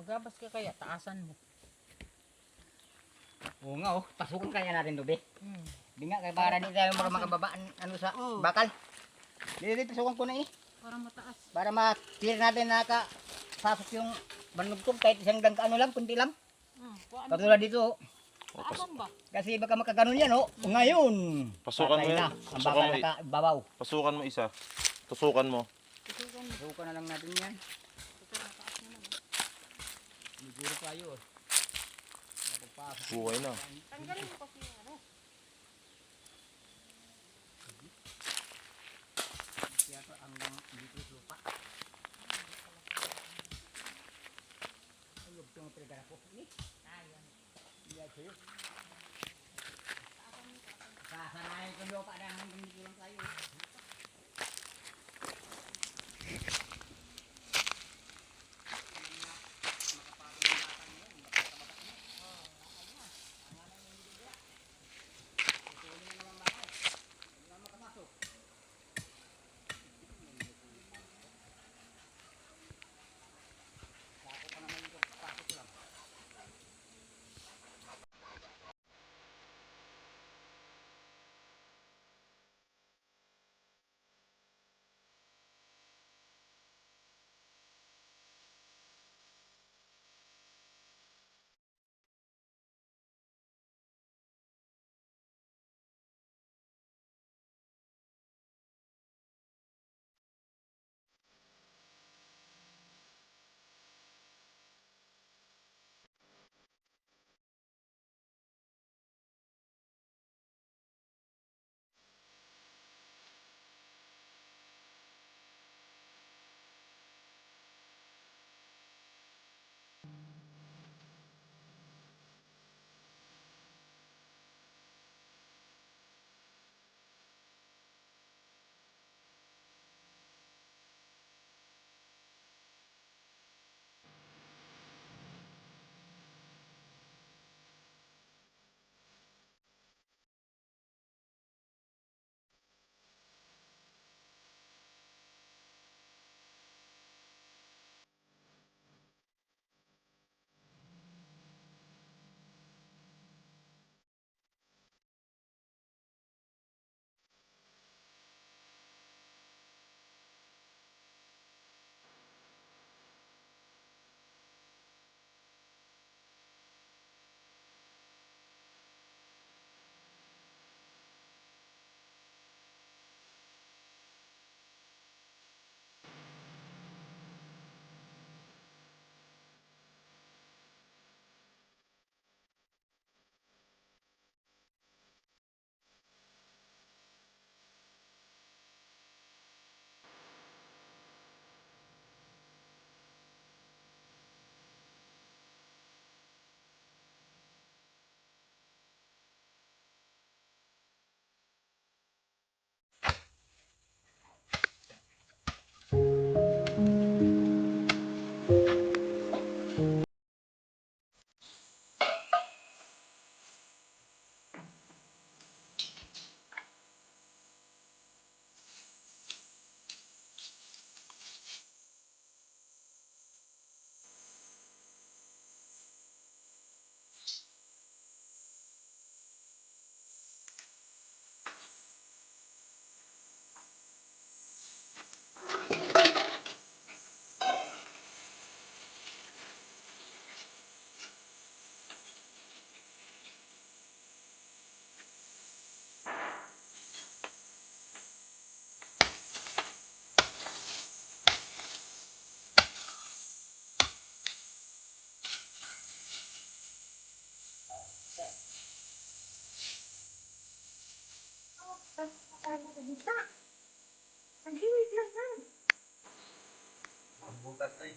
Magabas ka kaya, taasan mo. Oo nga oh, pasukan kaya natin dobe. Di nga, kaya para di tayo makababaan ano sa bakal. Dito, pasukan ko na eh. Para mataas. Para ma-clear natin nakapasok yung manugtog kahit isang ano lang, kunti lang. Katulad dito oh. Taasan ba? Kasi baka makaganon yan oh. Ngayon, Pasukan mo patay yan. na. Ang bakal nakababaw. Pasukan mo isa. Tusukan mo. Pasukan na lang natin yan. Siguro tayo oh. Buhay na. Tanggalin mo kasi yung ano. Kaya hanggang dito yung lupa. Ayog itong pregara ko. Ayan. Iyan sa'yo. Sasanayin ko lupa na hanggang dito lang tayo. Butas ay.